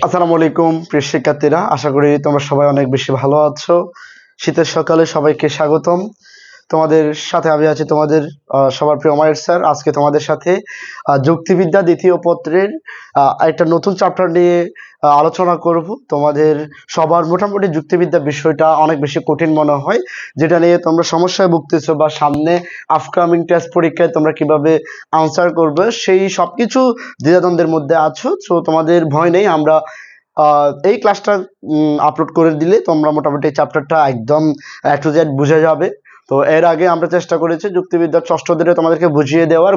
আসসালামু আলাইকুম প্রিয় শিক্ষার্থীরা, আশা করি তোমরা সবাই অনেক বেশি ভালো আছো। শীতের সকালে সবাইকে স্বাগতম। তোমাদের সাথে আমি আছি তোমাদের সবার প্রিয় মায়ের স্যার। আজকে তোমাদের সাথে যুক্তিবিদ্যা দ্বিতীয় পত্রের একটা নতুন চ্যাপ্টার নিয়ে আলোচনা করব। তোমাদের সবার মোটামুটি যুক্তিবিদ্যা বিষয়টা অনেক বেশি কঠিন মনে হয়, যেটা নিয়ে তোমরা সমস্যায় ভুগতেছো বা সামনে আপকামিং টেস্ট পরীক্ষায় তোমরা কিভাবে আনসার করবে সেই সবকিছু দ্বিধাদ্বন্দ্বের মধ্যে আছো। তো তোমাদের ভয় নেই, আমরা এই ক্লাসটা আপলোড করে দিলে তোমরা মোটামুটি চ্যাপ্টারটা একদম টু জেড বুঝে যাবে। তো এর আগে আমরা চেষ্টা করেছি যুক্তিবিদ্যার ষষ্ঠ অধ্যায়ে তোমাদেরকে বুঝিয়ে দেওয়ার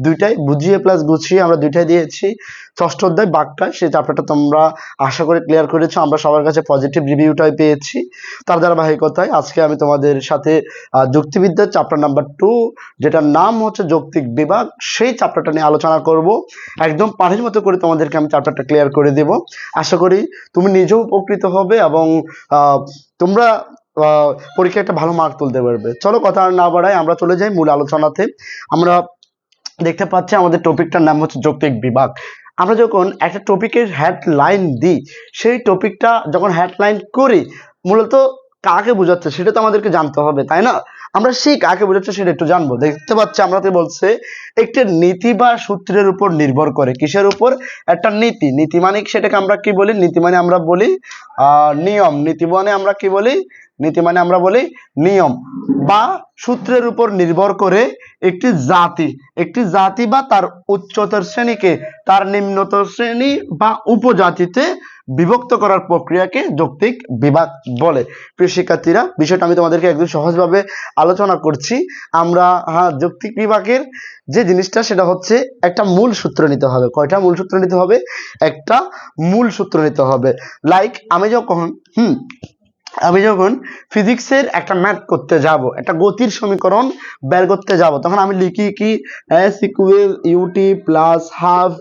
দুইটাই, বুঝিয়ে প্লাস গুছিয়ে আমরা দুইটাই দিয়েছি। ষষ্ঠ অধ্যায় বাক্যটা, সেই চ্যাপ্টারটা তোমরা আশা করি ক্লিয়ার করেছো, আমরা সবার কাছে পজিটিভ রিভিউটাই পেয়েছি। তার ধারাবাহিকতায় আজকে আমি তোমাদের সাথে যুক্তিবিদ্যার চ্যাপ্টার নাম্বার 2, যেটার নাম হচ্ছে যৌক্তিক বিভাগ, সেই চ্যাপ্টারটা নিয়ে আলোচনা করব। একদম পাঠের মতো করে তোমাদেরকে আমি চ্যাপ্টারটা ক্লিয়ার করে দেব। আশা করি তুমি নিজেও উপকৃত হবে এবং তোমরা পরীক্ষায় একটা ভালো মার্ক তুলতে পারবে। চলো কথা আর না বাড়াই, আমরা চলে যাই মূল আলোচনাতে। আমরা দেখতে পাচ্ছি আমাদের টপিকটার নাম হচ্ছে যৌক্তিক বিভাগ। আমরা যখন একটা টপিকের হেডলাইন দিই, সেই টপিকটা যখন হেডলাইন করি, মূলত কাকে বোঝাচ্ছে সেটা তো আমাদেরকে জানতে হবে, তাই না? আমরা সেই কাকে বোঝাচ্ছে সেটা একটু জানবো। দেখতে পাচ্ছি আমরাতে বলছে একটি নীতি বা সূত্রের উপর নির্ভর করে। কিসের উপর? একটা নীতি। নীতি মানে সেটাকে আমরা কি বলি? নীতি মানে আমরা বলি নিয়ম। নীতি মানে আমরা কি বলি? নীতি মানে আমরা বলি নিয়ম বা সূত্রের উপর নির্ভর করে একটি জাতি বা তার উচ্চতর শ্রেণীকে তার নিম্নতর শ্রেণী বা উপজাতিতে বিভক্ত করার প্রক্রিয়াকে যৌক্তিক বিভাগ বলে। প্রিয় শিক্ষার্থীরা, বিষয়টা আমি তোমাদেরকে একদম সহজভাবে আলোচনা করছি। আমরা যৌক্তিক বিভাগের যে জিনিসটা, সেটা হচ্ছে একটা মূল সূত্র নিতে হবে। কয়টা মূল সূত্র নিতে হবে? একটা মূল সূত্র নিতে হবে। লাইক আমি যখন ফিজিক্সের একটা ম্যাথ করতে যাব, একটা গতির সমীকরণ বের করতে যাব, তখন আমি লিখি কি S equal u t plus half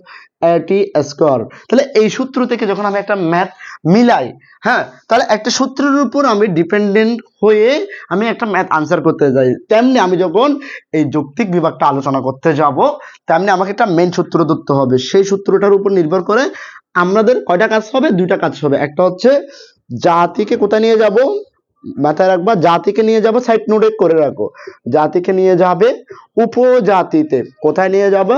a t square. তাহলে এই সূত্র থেকে যখন আমি একটা ম্যাথ মিলাই, তাহলে একটা সূত্রের উপর আমি ডিপেন্ডেন্ট হয়ে আমি একটা ম্যাথ আনসার করতে যাই। তেমনি আমি যখন এই যৌক্তিক বিভাগটা আলোচনা করতে যাব, তেমনি আমাকে একটা মেন সূত্র ধরতে হবে। সেই সূত্রটার উপর নির্ভর করে আমাদের কয়টা কাজ হবে? দুইটা কাজ হবে। একটা হচ্ছে জাতিকে কোথায় নিয়ে যাব? মাথায় রাখবা, জাতিকে নিয়ে যাব, সাইড নোটে করে রাখো। জাতিকে নিয়ে যাবে উপজাতিতে। কোথায় নিয়ে যাবে?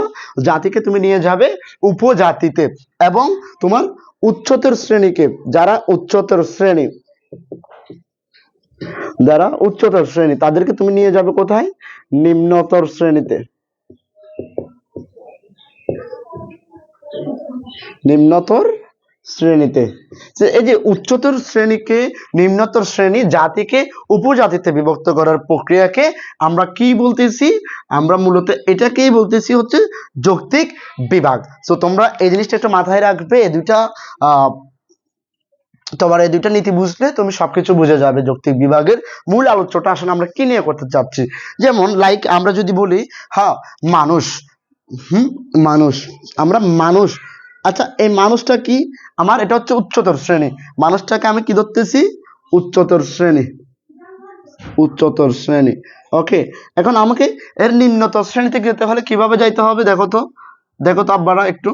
জাতিকে তুমি নিয়ে যাবে উপজাতিতে। এবং তোমার উচ্চতর শ্রেণীকে, যারা উচ্চতর শ্রেণী তাদেরকে তুমি নিয়ে যাবে কোথায়? নিম্নতর শ্রেণীতে। নিম্নতর শ্রেণীতে। এই যে উচ্চতর শ্রেণীকে নিম্নতর শ্রেণী, জাতিকে উপজাতিতে বিভক্ত করার প্রক্রিয়াকে আমরা কি বলতেছি? আমরা মূলত এটাকেই বলতেছি হচ্ছে যৌক্তিক বিভাগ। তো তোমরা এই জিনিসটা একটু মাথায় রাখবে। তোমার এই দুইটা নীতি বুঝলে তুমি সবকিছু বুঝে যাবে। যৌক্তিক বিভাগের মূল আলোচ্যটা আসলে আমরা কি নিয়ে করতে চাচ্ছি। যেমন লাইক আমরা যদি বলি মানুষ, আমরা মানুষ, আচ্ছা এই মানুষটা কি? আমার এটা হচ্ছে উচ্চতর শ্রেণী। মানুষটাকে আমি কি ধরতেছি? উচ্চতর শ্রেণী। ওকে, এখন আমাকে এর নিম্নতর শ্রেণীতে যেতে হলে কিভাবে যাইতে হবে? দেখো তো আব্বারা একটু।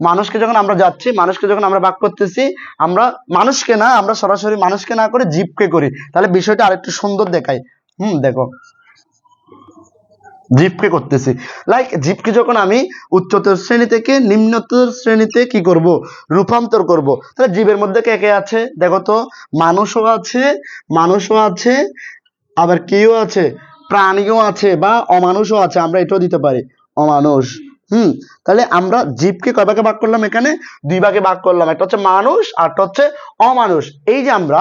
মানুষকে যখন আমরা যাচ্ছি, মানুষকে যখন আমরা ভাগ করতেছি, আমরা মানুষকে না, আমরা সরাসরি মানুষকে না করে জীবকে করি। তাহলে বিষয়টা আরেকটু সুন্দর দেখায়। দেখো, জীবকে করতেছি। লাইক জীবকে যখন আমি উচ্চতর শ্রেণী থেকে নিম্নতর শ্রেণীতে কি করব? রূপান্তর করব। তাহলে জীবের মধ্যে কে কে আছে? দেখো তো, মানুষও আছে, আবার কেউ আছে, প্রাণীও আছে, বা অমানুষও আছে। আমরা এটাও দিতে পারি, অমানুষ। তাহলে আমরা জীবকে কয় ভাগে ভাগ করলাম? এখানে দুই ভাগে ভাগ করলাম। একটা হচ্ছে মানুষ আর একটা হচ্ছে অমানুষ। এই যে আমরা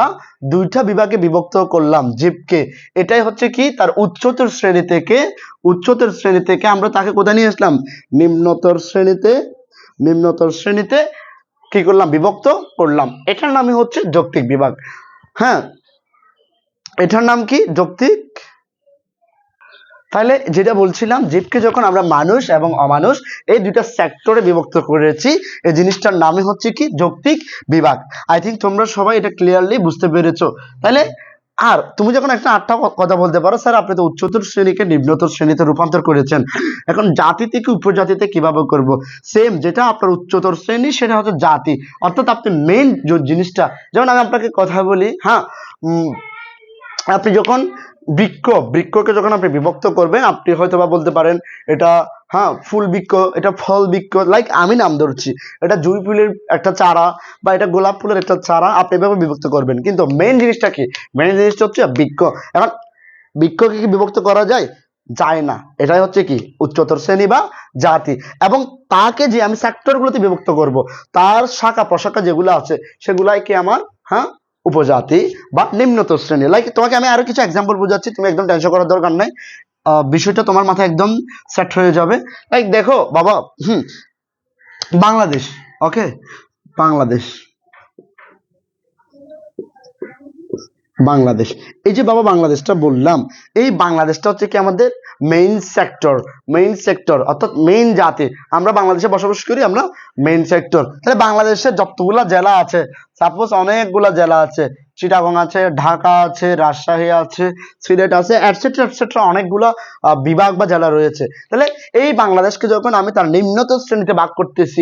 দুইটা বিভাগে বিভক্ত করলাম জীবকে, এটাই হচ্ছে কি তার উচ্চতর শ্রেণী থেকে আমরা তাকে কোথায় নিয়ে আসলাম? নিম্নতর শ্রেণীতে কি করলাম? বিভক্ত করলাম। এটার নামই হচ্ছে যৌক্তিক বিভাগ। এটার নাম কি? যৌক্তিক। তাহলে যেটা বলছিলাম, জীবকে যখন আমরা মানুষ এবং অমানুষ এই দুইটা সেক্টরে বিভক্ত করেছি, এই জিনিসটার নামই হচ্ছে কি? যৌক্তিক বিভাগ। আই থিঙ্ক তোমরা সবাই এটা ক্লিয়ারলি বুঝতে পেরেছো। তাহলে আর তুমি যখন একটা আটটা কথা বলতে পারো, স্যার আপনি তো উচ্চতর শ্রেণীকে নিম্নতর শ্রেণীতে রূপান্তর করেছেন, এখন জাতি থেকে উপজাতিতে কিভাবে করব? সেম, যেটা আপনার উচ্চতর শ্রেণী সেটা হচ্ছে জাতি, অর্থাৎ আপনি মেইন যে জিনিসটা, যেমন আমি আপনাকে কথা বলি, হ্যাঁ, আপনি যখন বৃক্ষকে যখন আপনি বিভক্ত করবেন, আপনি হয়তো বা বলতে পারেন এটা, হ্যাঁ, ফুল বৃক্ষ, এটা ফল বৃক্ষ, লাইক আমি নাম ধরছি, এটা জুঁই ফুলের একটা চারা বা এটা গোলাপ ফুলের একটা চারা, আপনি এভাবে বিভক্ত করবেন। কিন্তু মেইন জিনিসটা কি? মেইন জিনিসটা হচ্ছে বৃক্ষ। এখন বৃক্ষকে কি বিভক্ত করা যায়? যায় না। এটাই হচ্ছে কি উচ্চতর শ্রেণী বা জাতি। এবং তাকে যে আমি সেক্টরগুলোতে বিভক্ত করব, তার শাখা প্রশাখা যেগুলো আছে সেগুলাই কি আমার, হ্যাঁ, উপজাতি বা নিম্নতর শ্রেণী। লাইক তোমাকে আমি আরো কিছু এক্সাম্পল বোঝাচ্ছি, তুমি একদম টেনশন করার দরকার নাই, বিষয়টা তোমার মাথায় একদম সেট হয়ে যাবে। লাইক দেখো বাবা, বাংলাদেশ, ওকে, বাংলাদেশ, বাংলাদেশ, এই যে বাবা বাংলাদেশটা বললাম, এই বাংলাদেশটা হচ্ছে কি আমাদের মেইন সেক্টর, মেইন সেক্টর অর্থাৎ মেইন জাতি। আমরা বাংলাদেশে বসবাস করি, আমরা মেইন সেক্টর। তাহলে বাংলাদেশের যতগুলা জেলা আছে, সাপোজ অনেকগুলা জেলা আছে, চিটাগং আছে, ঢাকা আছে, রাজশাহী আছে, সিলেট আছে, এটসেট্রা এটসেট্রা, অনেকগুলা বিভাগ বা জেলা রয়েছে। তাহলে এই বাংলাদেশকে যখন আমি তার নিম্নতর শ্রেণীতে ভাগ করতেছি,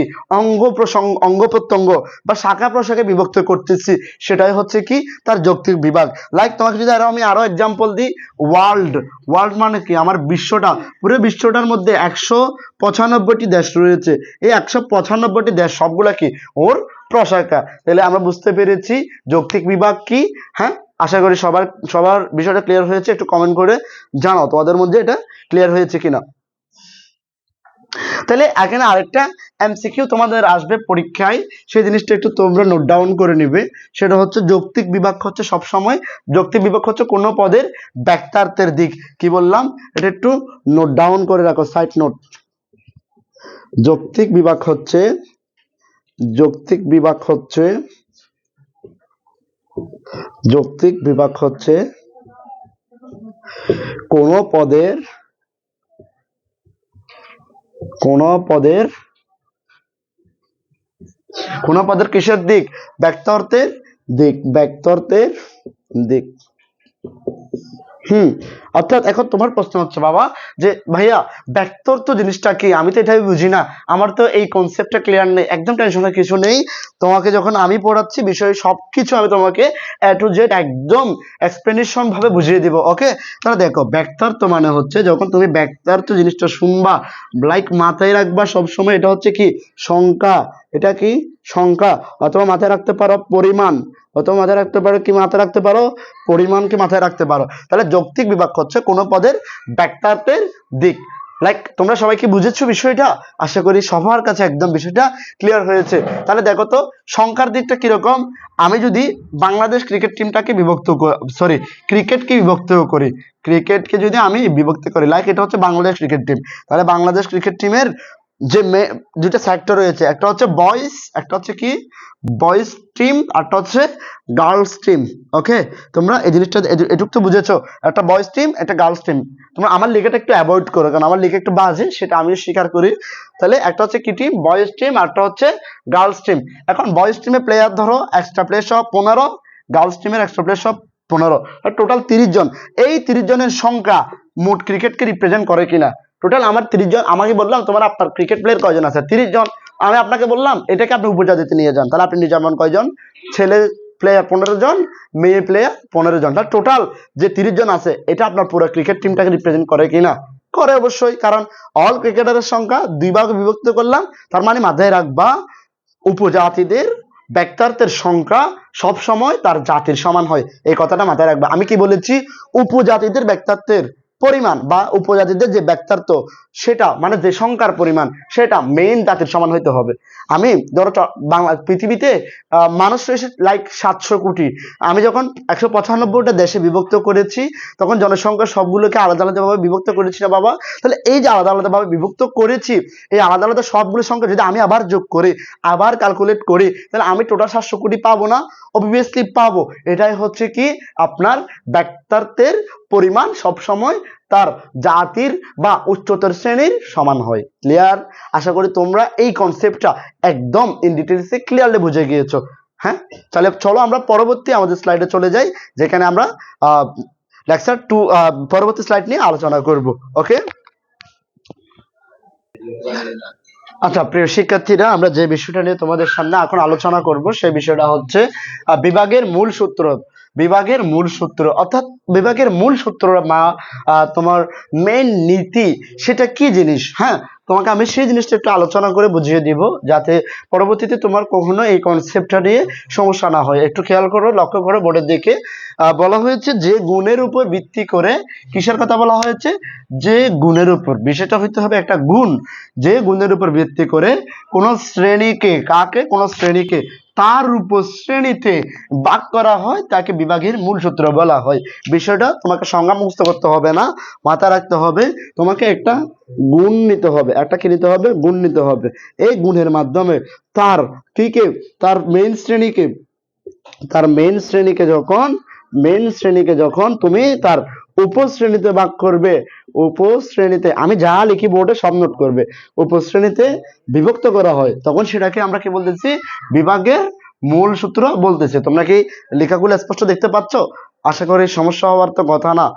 অঙ্গ প্রত্যঙ্গ বা শাখা প্রশাখায় বিভক্ত করতেছি, সেটাই হচ্ছে কি তার যৌক্তিক বিভাগ। লাইক তোমাকে যদি আমি আরো এক্সাম্পল দিই, ওয়ার্ল্ড, ওয়ার্ল্ড মানে কি আমার বিশ্বটা, পুরো বিশ্বটার মধ্যে 195টি দেশ রয়েছে, এই 195টি দেশ সবগুলা কি ওর প্রশাখা। তাহলে আমরা বুঝতে পেরেছি যৌক্তিক বিভাগ কি। হ্যাঁ, আশা করি সবার বিষয়টা ক্লিয়ার হয়েছে। একটু কমেন্ট করে জানাও তোমাদের মধ্যে এটা ক্লিয়ার হয়েছে কিনা। তাহলে এখানে আরেকটা এমসিকিউ তোমাদের আসবে পরীক্ষায়, সেই জিনিসটা একটু তোমরা নোট ডাউন করে নিবে। সেটা হচ্ছে যৌক্তিক বিভাগ হচ্ছে সবসময়, যৌক্তিক বিভাগ হচ্ছে কোনো পদের ব্যক্তার্থের দিক। কি বললাম এটা একটু নোট ডাউন করে রাখো, সাইড নোট। যৌক্তিক বিভাগ হচ্ছে, যৌক্তিক বিভাগ হচ্ছে, যৌক্তিক বিভাগ হচ্ছে কোন পদের, কোন পদের, কোন পদের কিসের দিক? ব্যক্তার্থের দিক, ব্যক্তার্থের দিক। অর্থাৎ এখন তোমার প্রশ্ন হচ্ছে বাবা যে ভাইয়া ব্যক্তার্থ জিনিসটা কি, আমি তো এটাই বুঝি না, আমার তো এই কনসেপ্টটা ক্লিয়ার নেই। একদম টেনশনের কিছু নেই, তোমাকে যখন আমি পড়াচ্ছি বিষয়ে সবকিছু আমি তোমাকে এ টু জেড একদম এক্সপ্লেনেশন ভাবে বুঝিয়ে দিব। ওকে, তাহলে দেখো ব্যক্তার্থ মানে হচ্ছে, যখন তুমি ব্যক্তার্থ জিনিসটা শুনবা, লাইক মাথায় রাখবা সবসময়, এটা হচ্ছে কি সংখ্যা, এটা কি সংখ্যা, অথবা মাথায় রাখতে পারো পরিমাণ, অথবা মাথায় রাখতে পারো কি, মাথায় রাখতে পারো পরিমাণকে মাথায় রাখতে পারো। তাহলে যৌক্তিক বিভাগ হচ্ছে কোন পদের ব্যক্তার্থের দিক। লাইক তোমরা সবাই কি বুঝেছো বিষয়টা? আশা করি সবার কাছে একদম বিষয়টা ক্লিয়ার হয়েছে। তাহলে দেখো তো সংখ্যার দিকটা কিরকম। আমি যদি বাংলাদেশ ক্রিকেট টিমটাকে বিভক্ত, সরি, ক্রিকেটকে বিভক্ত করি, ক্রিকেটকে যদি আমি বিভক্ত করি, লাইক এটা হচ্ছে বাংলাদেশ ক্রিকেট টিম, তাহলে বাংলাদেশ ক্রিকেট টিমের যে দুটো সেক্টর রয়েছে, একটা হচ্ছে বয়েজ, একটা হচ্ছে কি বয়েজ টিম, আরটা হচ্ছে গার্লস টিম। ওকে, তোমরা এই জিনিসটা এটুক তো বুঝেছো, একটা বয়েজ টিম, একটা গার্লস টিম। তোমরা আমার লেখাটা একটু অ্যাভয়েড করো, কারণ আমার লেখা একটু বাজে, সেটা আমিও স্বীকার করি। তাহলে একটা হচ্ছে কি টিম, বয়েজ টিম, আরটা হচ্ছে গার্লস টিম। এখন বয়েজ টিমে প্লেয়ার ধরো এক্সট্রা প্লেয়ার সব 15, গার্লস টিমের এক্সট্রা প্লেয়ার সব 15, টোটাল 30 জন। এই 30 জনের সংখ্যা মোট ক্রিকেটকে রিপ্রেজেন্ট করে কিনা। টোটাল আমার 30 জন, আমাকে বললাম তোমার আপনার ক্রিকেট প্লেয়ার কয়জন আছে, 30 জন। আমি আপনাকে বললাম এটাকে আপনি উপজাতিতে নিয়ে যান, তাহলে আপনি নিয়ে যাবেন কয়জন? ছেলে প্লেয়ার 15 জন, মেয়ে প্লেয়ার 15 জন। তাহলে টোটাল যে 30 জন আছে, এটা আপনার পুরো ক্রিকেট টিমটাকে রিপ্রেজেন্ট করে কিনা? করে অবশ্যই, কারণ অল ক্রিকেটারের সংখ্যা 2 ভাগে বিভক্ত করলাম। তার মানে মাথায় রাখবা উপজাতিদের ব্যক্তার্থের সংখ্যা সব সময় তার জাতির সমান হয়, এই কথাটা মাথায় রাখবা। আমি কি বলেছি? উপজাতিদের ব্যক্তার্থের পরিমাণ বা উপজাতিদের যে ব্যক্তার্থ, সেটা মানে যে সংখ্যার পরিমাণ, সেটা মেইন জাতির সমান হইতে হবে। আমি ধরো বাংলা পৃথিবীতে মানুষ রয়েছে লাইক 700 কোটি। আমি যখন 195টা দেশে বিভক্ত করেছি, তখন জনসংখ্যা সবগুলোকে আলাদা আলাদা ভাবে বিভক্ত করেছি না বাবা? তাহলে এই যে আলাদা আলাদা ভাবে বিভক্ত করেছি, এই আলাদা আলাদা সবগুলো সংখ্যা যদি আমি আবার যোগ করি, আবার ক্যালকুলেট করি, তাহলে আমি টোটাল 700 কোটি পাবো না? অবভিয়াসলি পাবো। এটাই হচ্ছে কি আপনার ব্যক্তার্থের পরিমাণ সব সময় তার জাতির বা উচ্চতর শ্রেণীর সমান হয়। ক্লিয়ার? আশা করি তোমরা এই কনসেপ্টটা একদম ইন ডিটেইলসে ক্লিয়ারলি বুঝে গিয়েছো। হ্যাঁ, তাহলে চলো আমরা পরবর্তী আমাদের স্লাইডে চলে যাই, যেখানে আমরা লেকচার 2 পরবর্তী স্লাইড নিয়ে আলোচনা করব। ওকে, আচ্ছা প্রিয় শিক্ষার্থীরা, আমরা যে বিষয়টা নিয়ে তোমাদের সামনে এখন আলোচনা করব সেই বিষয়টা হচ্ছে বিভাগের মূল সূত্র। বিভাগের মূল সূত্র অর্থাৎ বিভাগের মূল সূত্র তোমার মেইন নীতি সেটা কি জিনিস। হ্যাঁ, তোমাকে আমি সেই জিনিসটা একটু আলোচনা করে বুঝিয়ে দিব, যাতে পরবর্তীতে তোমার কখনো এই কনসেপ্টটা নিয়ে সমস্যা না হয়। একটু খেয়াল করো, লক্ষ্য করো বোর্ডের দিকে। বলা হয়েছে যে গুণের উপর ভিত্তি করে, কিসের কথা বলা হয়েছে? যে গুণের উপর, বিষয়টা হইতে হবে একটা গুণ, যে গুণের উপর ভিত্তি করে কোন শ্রেণীকে, কাকে? কোন শ্রেণীকে তার উপশ্রেণীতে ভাগ করা হয় তাকে বিভাগের মূল সূত্র বলা হয়। বিষয়টা তোমাকে সংজ্ঞা মুখস্থ করতে হবে না, মাথায় রাখতে হবে। তোমাকে একটা গুণ নিতে হবে, একটা কি নিতে হবে? গুণ নিতে হবে। এই গুণের মাধ্যমে তার কিকে, তার মেইন শ্রেণীকে, তার মেইন শ্রেণীকে যখন তুমি তার উপশ্রেণীতে ভাগ করবে, উপশ্রেণীতে, আমি যা লিখি বোর্ডে সব নোট করবে, উপশ্রেণীতে বিভক্ত করা হয়, তখন সেটাকে আমরা কি বলতেছি? বিভাগের মূল সূত্র বলতেছি। তোমরা কি লেখাগুলো স্পষ্ট দেখতে পাচ্ছ? আশা করি সমস্যা হওয়ার তো কথা না।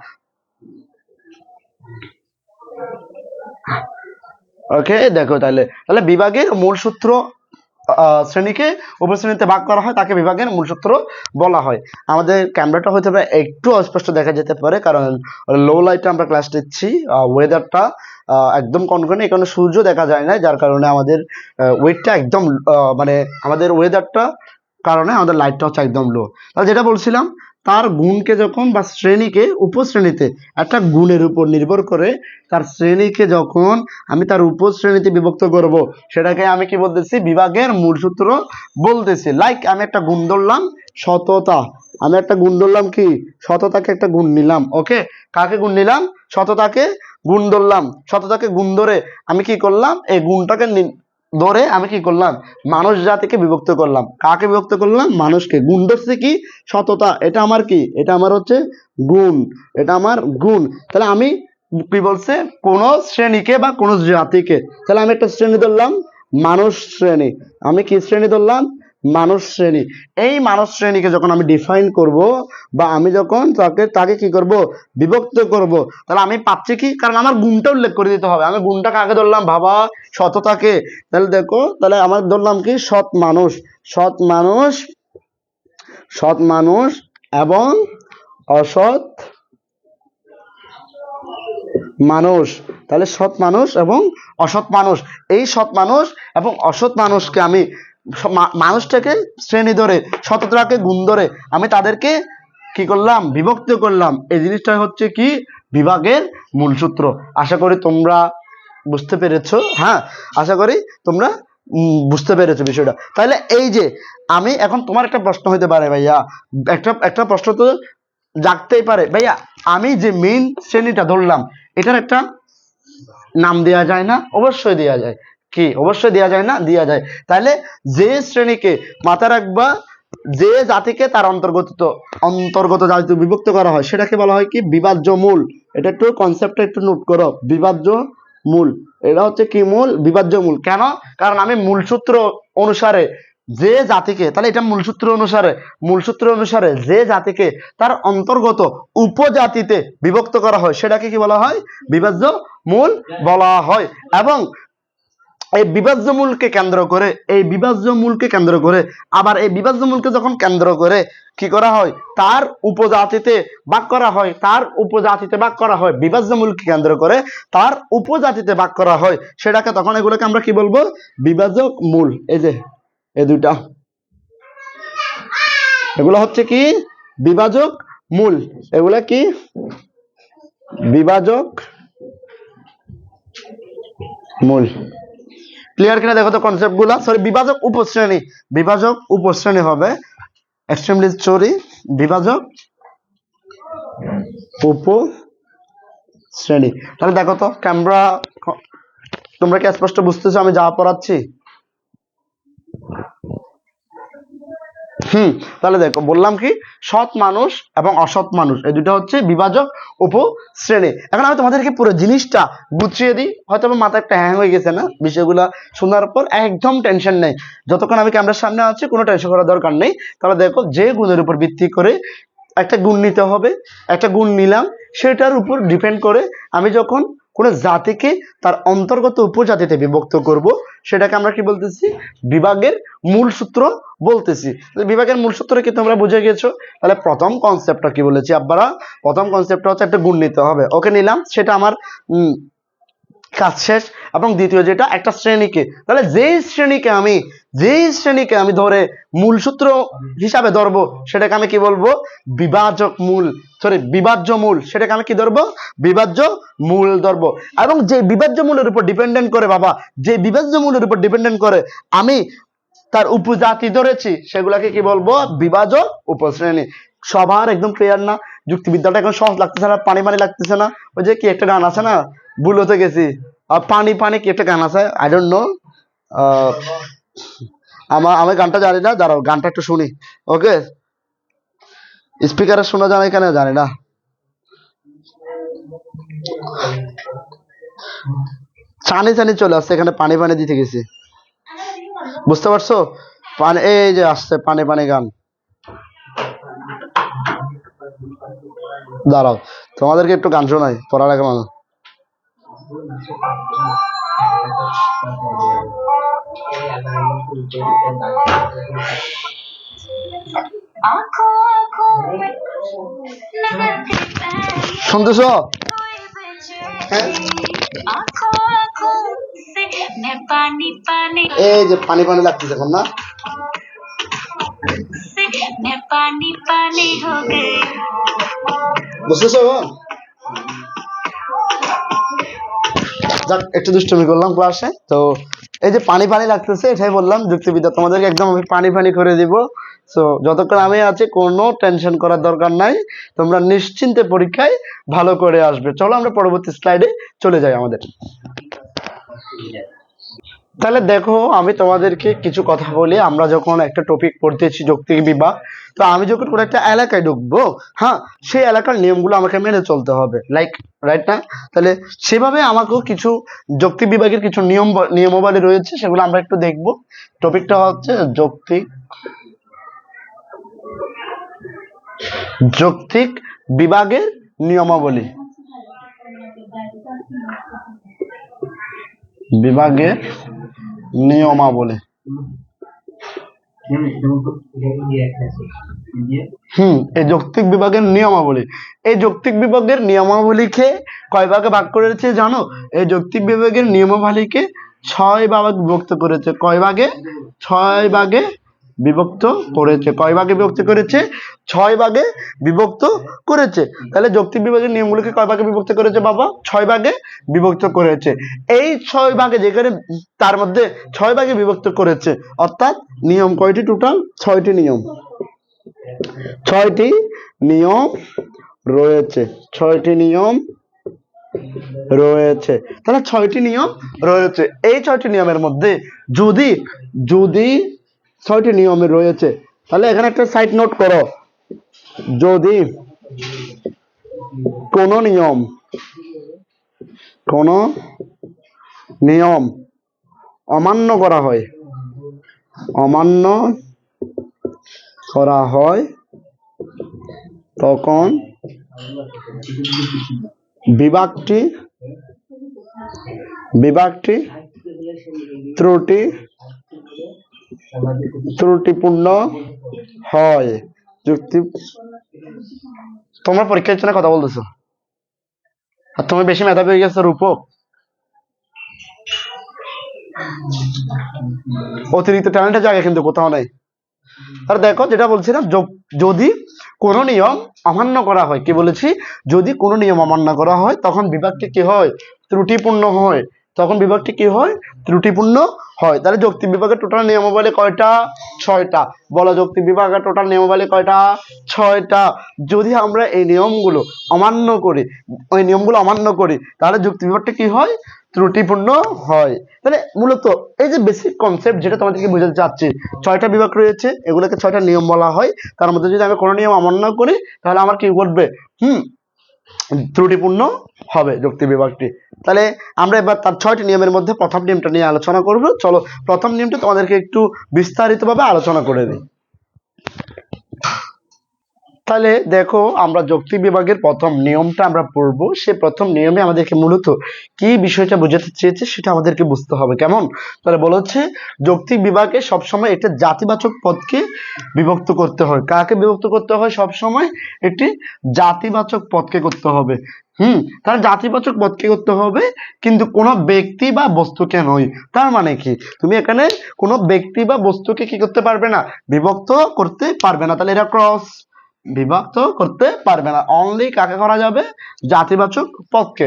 ওকে, দেখো তাহলে তাহলে বিভাগের মূল সূত্র, শ্রেণীকে উপশ্রেণীতে ভাগ করা হয় তাকে বিভাগের মূলসূত্র বলা হয়। আমাদের ক্যামেরাটা হয়তো একটু অস্পষ্ট দেখা যেতে পারে, কারণ লো লাইটে আমরা ক্লাস নিচ্ছি, ওয়েদারটা একদম কনকনে, এখানে সূর্য দেখা যায় না, যার কারণে আমাদের ওয়েটটা একদম মানে আমাদের ওয়েদারটা কারণে আমাদের লাইটটা হচ্ছে একদম লো। তাহলে যেটা বলছিলাম, তার গুণকে যখন বা শ্রেণীকে উপশ্রেণীতে, একটা গুণের উপর নির্ভর করে তার শ্রেণীকে যখন আমি তার উপশ্রেণীতে বিভক্ত করব, সেটাকে আমি কি বলতেছি? বিভাগের মূল সূত্র বলতেছি। লাইক আমি একটা গুণ ধরলাম সততা, আমি একটা গুণ ধরলাম কি? সততাকে একটা গুণ নিলাম। ওকে, কাকে গুণ নিলাম? সততাকে গুণ ধরলাম। সততাকে গুণ ধরে আমি কি করলাম? এই গুণটাকে ধরে আমি কি করলাম? মানুষ জাতিকে বিভক্ত করলাম। কাকে বিভক্ত করলাম? মানুষকে। গুণ ধরছে কি? সততা। এটা আমার কি? এটা আমার হচ্ছে গুণ, এটা আমার গুণ। তাহলে আমি কি বলছে? কোন শ্রেণীকে বা কোন জাতিকে, তাহলে আমি একটা শ্রেণী ধরলাম মানুষ শ্রেণী। আমি কি শ্রেণী ধরলাম? মানুষ শ্রেণী। এই মানুষ শ্রেণীকে যখন আমি ডিফাইন করব বা আমি যখন তাকে কি করব? বিভক্ত করব, তাহলে আমি পাচ্ছি কি? কারণ আমার গুণটা উল্লেখ করে দিতে হবে। আমি গুণটাকে আগে ধরলাম বাবা, সততাকে। তাহলে দেখো, তাহলে আমার ধরলাম কি? সৎ মানুষ, সৎ মানুষ, সৎ মানুষ এবং অসৎ মানুষ। তাহলে সৎ মানুষ এবং অসৎ মানুষ, এই সৎ মানুষ এবং অসৎ মানুষকে আমি মানুষটাকে শ্রেণী ধরে, সততাকে গুণ ধরে আমি তাদেরকে কি করলাম? বিভক্ত করলাম। এই জিনিসটা হচ্ছে কি? বিভাগের মূল সূত্র। আশা করি তোমরা বুঝতে পেরেছো। হ্যাঁ, আশা করি তোমরা বুঝতে পেরেছো বিষয়টা। তাহলে এই যে আমি এখন, তোমার একটা প্রশ্ন হইতে পারে ভাইয়া, একটা প্রশ্ন তো জাগতেই পারে, ভাইয়া আমি যে মেইন শ্রেণীটা ধরলাম এটার একটা নাম দেওয়া যায় না? অবশ্যই দেওয়া যায়। কি? অবশ্যই দেওয়া যায় না? দেওয়া যায়। তাহলে যে শ্রেণীকে, মাথা রাখবা, যে জাতিকে তার অন্তর্গত জাতিতে বিভক্ত করা হয় সেটাকে বলা হয় কি? বিভাজ্য মূল। এটা একটু কনসেপ্টটা একটু নোট করো, বিভাজ্য মূল। এটা হচ্ছে কি? মূল, বিভাজ্য মূল। কেন? কারণ আমি মূলসূত্র অনুসারে যে জাতিকে, তাহলে এটা মূলসূত্র অনুসারে যে জাতিকে তার অন্তর্গত উপজাতিতে বিভক্ত করা হয় সেটাকে কি বলা হয়? বিভাজ্য মূল বলা হয়। এবং এই বিভাজ্য মূলকে কেন্দ্র করে, আবার এই বিভাজ্য মূলকে যখন কেন্দ্র করে কি করা হয়? তার উপজাতিতে ভাগ করা হয়, বিভাজ্য মূলকে কেন্দ্র করে তার উপজাতিতে ভাগ করা হয়, সেটাকে তখন এগুলোকে আমরা কি বলবো? বিভাজক মূল। এই যে এই দুইটা, এগুলো হচ্ছে কি? বিভাজক মূল। এগুলা কি? বিভাজক মূল। ক্লিয়ার কিনা দেখো তো কনসেপ্ট গুলা। সরি, বিভাজক উপশ্রেণী হবে, এক্সট্রিমলি সরি, বিভাজক উপশ্রেণী। তাহলে দেখো তো ক্যামেরা, তোমরা কি স্পষ্ট বুঝতেছো আমি যা পড়াচ্ছি? হুম, তাহলে দেখো বললাম কি, সৎ মানুষ এবং অসৎ মানুষ এই দুটো হচ্ছে বিভাজক উপশ্রেণী। এখন আমি তোমাদেরকে পুরো জিনিসটা গুছিয়ে দিই, হয়তো আমার মাথা একটা হ্যাং হয়ে গেছে না বিষয়গুলা শোনার পর, একদম টেনশন নেই। যতক্ষণ আমি ক্যামেরার সামনে আছি কোনো টেনশন করার দরকার নেই। তাহলে দেখো, যে গুণের উপর ভিত্তি করে একটা গুণ নিতে হবে, একটা গুণ নিলাম, সেটার উপর ডিপেন্ড করে আমি যখন কোনো জাতিকে তার অন্তর্গত উপজাতিতে বিভক্ত করব, সেটাকে আমরা কি বলতেছি, বিভাগের মূল সূত্র বলতেছি। বিভাগের মূল সূত্র কি তোমরা বুঝে গেছো? তাহলে প্রথম কনসেপ্টটা কি বলেছি আব্বারা, প্রথম কনসেপ্টটা হচ্ছে একটা গুণ নিতে হবে। ওকে, নিলাম, সেটা আমার কাজ শেষ। এবং দ্বিতীয় যেটা, একটা শ্রেণীকে, তাহলে যেই শ্রেণীকে আমি ধরে মূল সূত্র হিসাবে ধরবো, সেটাকে আমি কি বলবো, বিভাজ্য মূল, সেটাকে আমি কি ধরবো, বিভাজ্য মূল ধরবো। এবং যে বিভাজ্য মূলের উপর ডিপেন্ডেন্ট করে বাবা, যে বিভাজ্য মূলের উপর ডিপেন্ডেন্ট করে আমি তার উপজাতি ধরেছি, সেগুলাকে কি বলবো, বিভাজক উপশ্রেণী। সবার একদম ক্লিয়ার না? যুক্তিবিদ্যাটা এখন সহজ লাগতেছে না, পানি পানি লাগতেছে না? ওই যে কি একটা গান আছে না, ভুল হতে গেছি, পানি পানি কি একটা গান আছে, আই ডোন্ট নো, আমি গানটা জানি না, দাঁড়াও গানটা একটু শুনি। ওকে, স্পিকারে শোনা যায় এখানে, জানি না। চানি চানি চলে আসছে, এখানে পানি পানি দিতে গেছি, বুঝতে পারছো? পানি, এই যে আসছে পানি পানি গান। দাঁড়াও, তোমাদেরকে একটু গান শোনাই পড়ার আগে মানুষ। শুনতেছ? এই যে পানি পানি লাগতেছে এখন না, বুঝতেছো? যাক, একটু দুষ্টুমি করলাম ক্লাসে। তো এই যে পানি পানি লাগতেছে, এটাই বললাম যুক্তিবিদ্যা, তোমাদেরকে একদম আমি পানি পানি করে দিব। সো যতক্ষণ আমি আছি কোনো টেনশন করার দরকার নাই, তোমরা নিশ্চিন্তে পরীক্ষায় ভালো করে আসবে। চলো আমরা পরবর্তী স্লাইডে চলে যাই আমাদের। তাহলে দেখো, আমি তোমাদেরকে কিছু কথা বলি। আমরা যখন একটা টপিক পড়তেছি যৌক্তিক বিভাগ, তো আমি যখন কোনো একটা এলাকায় ঢুকবো, হ্যাঁ, সেই এলাকার নিয়মগুলো আমাকে মেনে চলতে হবে, লাইক, রাইট না? তাহলে সেভাবে আমাকেও কিছু যৌক্তিক বিভাগের কিছু নিয়মাবলী রয়েছে, সেগুলো আমরা একটু দেখবো। টপিকটা হচ্ছে যৌক্তিক বিভাগের নিয়মাবলী, বিভাগের নিয়মাবলী। এই যৌক্তিক বিভাগের নিয়মাবলী, এই যৌক্তিক বিভাগের নিয়মাবলীকে কয় ভাগে ভাগ করেছে জানো? এই যৌক্তিক বিভাগের নিয়মাবলীকে 6 ভাগে বিভক্ত করেছে। কয় ভাগে? 6 ভাগে বিভক্ত করেছে। কয় ভাগে বিভক্ত করেছে? 6 ভাগে বিভক্ত করেছে। তাহলে যৌক্তিক বিভাগের নিয়মগুলোকে কয় ভাগে বিভক্ত করেছে বাবা? 6 ভাগে বিভক্ত করেছে। এই 6 ভাগে, যেখানে তার মধ্যে 6 ভাগে বিভক্ত করেছে, অর্থাৎ নিয়ম কয়টি টোটাল? 6টি নিয়ম। 6টি নিয়ম রয়েছে। 6টি নিয়ম রয়েছে। তাহলে 6টি নিয়ম রয়েছে। এই 6টি নিয়মের মধ্যে যদি 6টি নিয়মে রয়েছে, তাহলে এখানে একটা সাইড নোট করো, যদি কোনো নিয়ম অমান্য করা হয়, তখন বিভাগটি ত্রুটিপূর্ণ হয়। তোমরা পরীক্ষার জন্য কথা বলতেছো, আর তুমি বেশি মেধাবী হয়ে গেছো রূপক, অতিরিক্ত ট্যালেন্টের জায়গা কিন্তু কোথাও নাই। আর দেখো, যেটা বলছিলাম, যদি কোনো নিয়ম অমান্য করা হয়, কি বলেছি, যদি কোনো নিয়ম অমান্য করা হয়, তখন বিভাগটি কি হয়? ত্রুটিপূর্ণ হয়। তখন বিভাগটি কি হয়? ত্রুটিপূর্ণ হয়। তাহলে যৌক্তিক বিভাগের টোটাল নিয়মাবলী কয়টা? 6টা। বলো, যৌক্তিক বিভাগের টোটাল নিয়মাবলী কয়টা? 6টা। যদি আমরা এই নিয়মগুলো অমান্য করি, তাহলে যৌক্তিক বিভাগটা কি হয়? ত্রুটিপূর্ণ হয়। তাহলে মূলত এই যে বেসিক কনসেপ্ট যেটা তোমাদেরকে বোঝাতে চাচ্ছি, 6টা বিভাগ রয়েছে, এগুলোকে 6টা নিয়ম বলা হয়। তার মধ্যে যদি আমি কোনো নিয়ম অমান্য করি তাহলে আমার কি করবে, ত্রুটিপূর্ণ হবে যুক্তি বিভাগটি। তাহলে আমরা এবার তার 6টি নিয়মের মধ্যে প্রথম নিয়মটা নিয়ে আলোচনা করব। চলো প্রথম নিয়মটা তোমাদেরকে একটু বিস্তারিতভাবে আলোচনা করে দিই। তাহলে দেখো, আমরা যৌক্তিক বিভাগের প্রথম নিয়মটা আমরা পড়ব। সে প্রথম নিয়মে আমাদেরকে মূলত কি বিষয়টা বোঝাতে চেয়েছে সেটা আমাদেরকে বুঝতে হবে। কেমন? তাহলে বলা হচ্ছে যৌক্তিক বিভাগে সবসময় একটা জাতিবাচক পদকে বিভক্ত করতে হয়। কাকে বিভক্ত করতে হয়? সবসময় একটি জাতিবাচক পদকে করতে হবে। তাহলে জাতিবাচক পদকে করতে হবে, কিন্তু কোনো ব্যক্তি বা বস্তুকে নয়। তার মানে কি, তুমি এখানে কোনো ব্যক্তি বা বস্তুকে কি করতে পারবে না, বিভক্ত করতে পারবে না। তাহলে এটা ক্রস, বিভক্ত করতে পারবে না। অনলি কাকে করা যাবে? জাতিবাচক পদকে।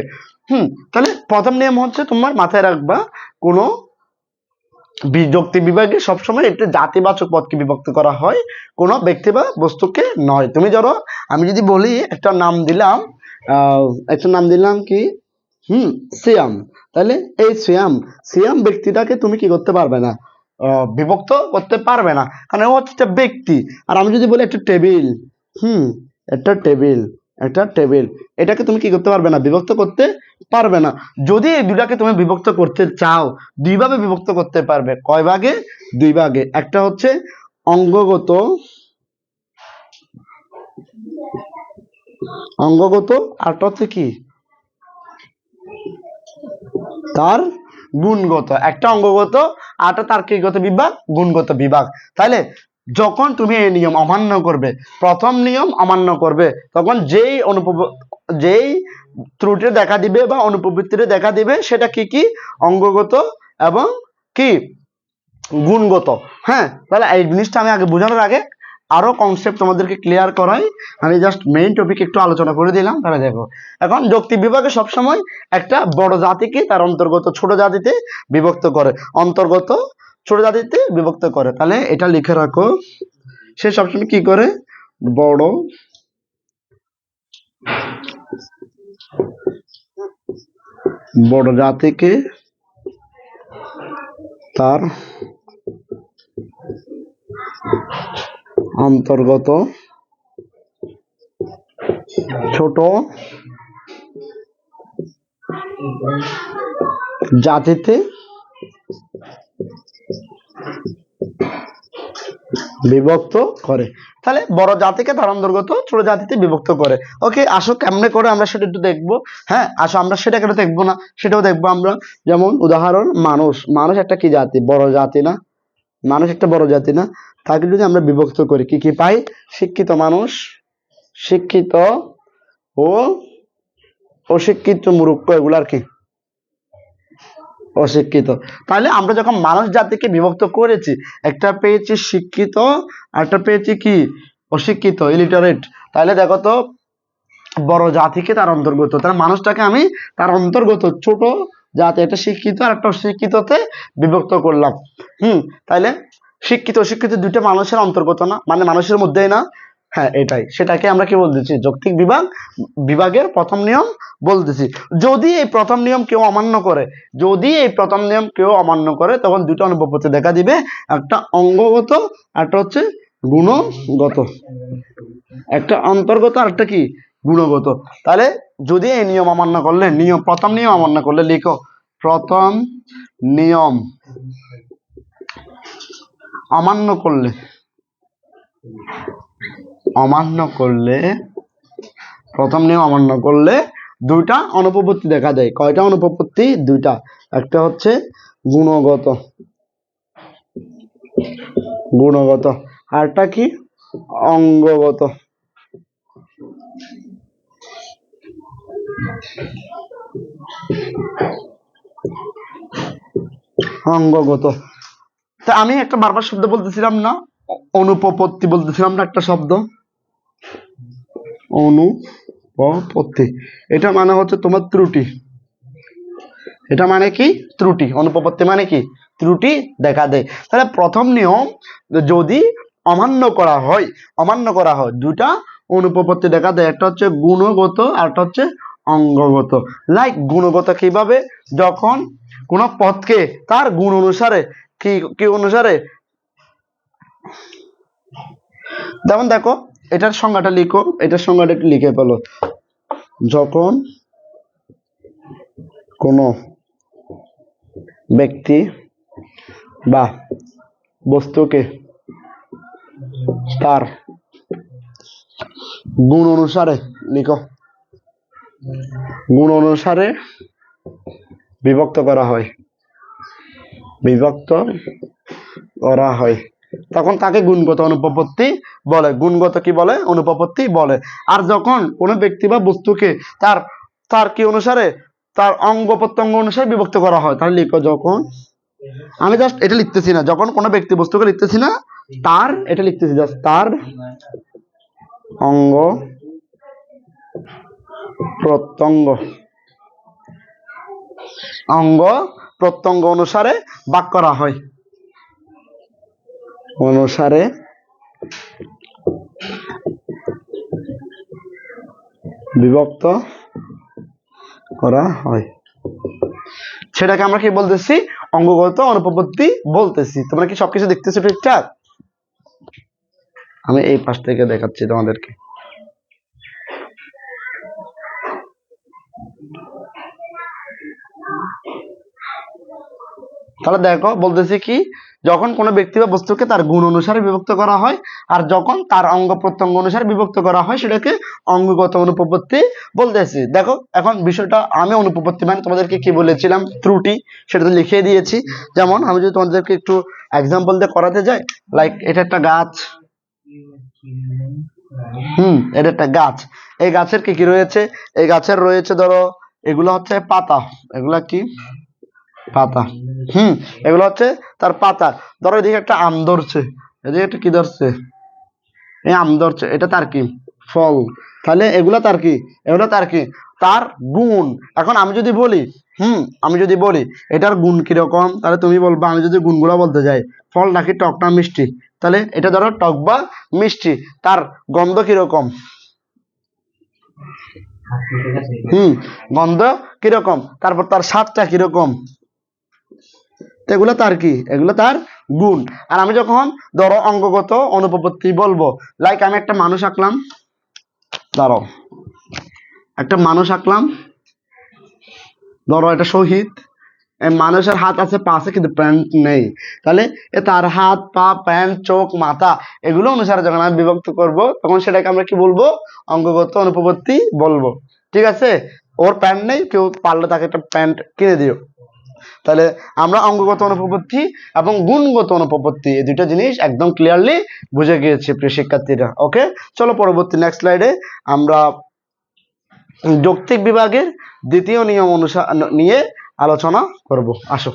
তাহলে প্রথম নিয়ম হচ্ছে, তোমার মাথায় রাখবা, কোনো যৌক্তিক বিভাগে সবসময় একটি জাতিবাচক পদকে বিভক্ত করা হয়, কোনো ব্যক্তি বা বস্তুকে নয়। তুমি ধরো, আমি যদি বলি একটা নাম দিলাম, কি, সিয়াম। তাহলে এই সিয়াম ব্যক্তিটাকে তুমি কি করতে পারবে না, বিভক্ত করতে পারবে না, কারণ ও হচ্ছে একটা ব্যক্তি। আর আমি যদি বলি একটা টেবিল, একটা টেবিল, এটাকে তুমি কি করতে পারবে না, বিভক্ত করতে পারবে না। যদি এই দুটাকে তুমি বিভক্ত করতে চাও, দুই ভাবে বিভক্ত করতে পারবে। কয় ভাগে? দুই ভাগে। একটা হচ্ছে অঙ্গগত, আরটা হচ্ছে কি, তার গুণগত। একটা অঙ্গগত, আরটা তার্কিকগত বিভাগ, গুণগত বিভাগ। তাহলে যখন তুমি এই নিয়ম অমান্য করবে, প্রথম নিয়ম অমান্য করবে, তখন যেই ত্রুটি দেখা দিবে বা অনুপবৃত্তিটা দেখা দিবে, সেটা কি কি, অঙ্গগত এবং কি, গুণগত। তাহলে এই জিনিসটা আমি আগে বোঝানোর আগে আরো কনসেপ্ট তোমাদেরকে ক্লিয়ার করাই। আমি জাস্ট মেইন টপিক একটু আলোচনা করে দিলাম। তাহলে দেখো, এখন যৌক্তিক বিভাগে সবসময় একটা বড় জাতিকে তার অন্তর্গত ছোট জাতিতে বিভক্ত করে, অন্তর্গত ছোট জাতিতে বিভক্ত করে। তাহলে এটা লিখে রাখো, সে সবসময় কি করে, বড় জাতিকে তার অন্তর্গত ছোট জাতিতে বিভক্ত করে। তাহলে বড় জাতিকে তার অন্তর্গত ছোট জাতিতে বিভক্ত করে। ওকে, আসো কেমনে করে আমরা সেটা একটু দেখবো। আসো আমরা সেটা কেন দেখবো না, সেটাও দেখবো আমরা। যেমন উদাহরণ, মানুষ একটা কি জাতি, বড় জাতি না? মানুষ একটা বড় জাতি না? তাকে যদি আমরা বিভক্ত করি, কি কি পাই? শিক্ষিত মানুষ, শিক্ষিত ও অশিক্ষিত মূর্খ, এগুলার কি, অশিক্ষিত। তাহলে আমরা যখন মানুষ জাতিকে বিভক্ত করেছি, একটা পেয়েছি শিক্ষিত, আর একটা পেয়েছি কি, অশিক্ষিত, ইলিটারেট। তাহলে দেখো তো, বড় জাতিকে তার অন্তর্গত, তার মানুষটাকে আমি তার অন্তর্গত ছোট জাতি, একটা শিক্ষিত আর একটা অশিক্ষিততে বিভক্ত করলাম। তাহলে শিক্ষিত অশিক্ষিত দুইটা মানুষের অন্তর্গত না, মানে মানুষের মধ্যেই না। এটাই, সেটাকে আমরা কি বলতেছি, যৌক্তিক বিভাগের প্রথম নিয়ম বলতেছি। যদি এই প্রথম নিয়ম কেউ অমান্য করে, তখন দুটো অনুপপত্তি দেখা দিবে, একটা অঙ্গগত, একটা হচ্ছে গুণগত, একটা অন্তর্গত আর একটা কি, গুণগত। তাহলে যদি এই নিয়ম অমান্য করলে, প্রথম নিয়ম অমান্য করলে, লিখো, প্রথম নিয়ম অমান্য করলে দুইটা অনুপপত্তি দেখা দেয়। কয়টা অনুপপত্তি? দুইটা। একটা হচ্ছে গুণগত, আরটা কি, অঙ্গগত। তা আমি একটা বারবার শব্দ বলতেছিলাম না, অনুপপত্তি বলতেছিলাম না, একটা শব্দ, অনুপপত্তি। এটা মানে হচ্ছে তোমার ত্রুটি। এটা মানে কি, ত্রুটি। অনুপপত্তি মানে কি, ত্রুটি দেখা দেয়। তাহলে প্রথম নিয়ম যদি অমান্য করা হয়, দুটা অনুপপত্তি দেখা দেয়, একটা হচ্ছে গুণগত আর একটা হচ্ছে অঙ্গগত। লাইক গুণগত কিভাবে, যখন কোন পদকে তার গুণ অনুসারে কি অনুসারে, যেমন দেখো এটার সংজ্ঞাটা লিখো, এটার সংজ্ঞাটা একটু লিখে ফেলো। যখন কোন ব্যক্তি বা বস্তুকে তার গুণ অনুসারে, লিখো, গুণ অনুসারে বিভক্ত করা হয়, বিভক্ত করা হয়, তখন তাকে গুণগত অনুপপত্তি বলে। গুণগত কি বলে? অনুপপত্তি বলে। আর যখন কোনো ব্যক্তি বা বস্তুকে তার তার কি অনুসারে, তার অঙ্গ প্রত্যঙ্গ অনুসারে বিভক্ত করা হয়, তাহলে লিখো যখন, আমি জাস্ট এটা লিখতেছি না, যখন কোনো ব্যক্তি বস্তুকে লিখতেছি না, তার, এটা লিখতেছি জাস্ট, তার অঙ্গ প্রত্যঙ্গ, অঙ্গ প্রত্যঙ্গ অনুসারে ভাগ করা হয়, অনুসারে বিভক্ত করা হয়, সেটাকে আমরা কি বলতেছি? অঙ্গগত অনুপপত্তি বলতেছি। তোমরা কি সবকিছু দেখতেছো ঠিকঠাক? আমি এই পাশ থেকে দেখাচ্ছি তোমাদেরকে। তাহলে দেখো বলতেছি কি, যখন কোনো ব্যক্তি বা বস্তুকে তার গুণ অনুসারে বিভক্ত করা হয়, আর যখন তার অঙ্গ প্রত্যঙ্গ অনুসারে বিভক্ত করা হয়, সেটাকে অঙ্গগত অনুপপত্তি বলতেছি। দেখো এখন বিষয়টা, আমি অনুপপত্তি মানে তোমাদেরকে কি বলেছিলাম, ত্রুটি, সেটা তো লিখিয়ে দিয়েছি। যেমন আমি যদি তোমাদেরকে একটু এক্সাম্পল দিয়ে করাতে যাই, লাইক এটা একটা গাছ, এটা একটা গাছ, এই গাছের কি কি রয়েছে? এই গাছের রয়েছে ধরো এগুলো হচ্ছে পাতা, এগুলা কি? পাতা। এগুলো হচ্ছে তার পাতা। ধরো এদিকে একটা আম ধরছে, এদিকে একটা কি ধরছে? এই আম ধরছে, এটা তার কি? ফল। তাহলে এগুলো তার কি? এগুলো তার কি? তার গুণ। এখন আমি যদি বলি, আমি যদি বলি এটার গুণ কিরকম, তাহলে তুমি বলবা, আমি যদি গুণগুলো বলতে যাই, ফল নাকি টক না মিষ্টি, তাহলে এটা ধরো টক বা মিষ্টি, তার গন্ধ কিরকম? গন্ধ কিরকম, তারপর তার স্বাদটা কিরকম, এগুলো তার কি? এগুলো তার গুণ। আর আমি যখন ধরো অঙ্গগত অনুপপত্তি বলবো, লাইক আমি একটা মানুষ আঁকলাম, ধরো একটা মানুষ আঁকলাম, ধরো এটা শহীদ, মানুষের হাত আছে, পা আছে, কিন্তু প্যান্ট নেই, তাহলে তার হাত, পা, প্যান্ট, চোখ, মাথা, এগুলো অনুসারে যখন আমি বিভক্ত করব, তখন সেটাকে আমরা কি বলবো? অঙ্গগত অনুপপত্তি বলবো। ঠিক আছে? ওর প্যান্ট নেই, কেউ পারলে তাকে একটা প্যান্ট কিনে দিও। তাহলে আমরা অঙ্গগত অনুপপত্তি এবং গুণগত অনুপপত্তি, এই দুটো জিনিস একদম ক্লিয়ারলি বুঝে গিয়েছি প্রিয় শিক্ষার্থীরা। ওকে, চলো পরবর্তী নেক্সট স্লাইডে আমরা যৌক্তিক বিভাগের দ্বিতীয় নিয়ম নিয়ে আলোচনা করব। আসো।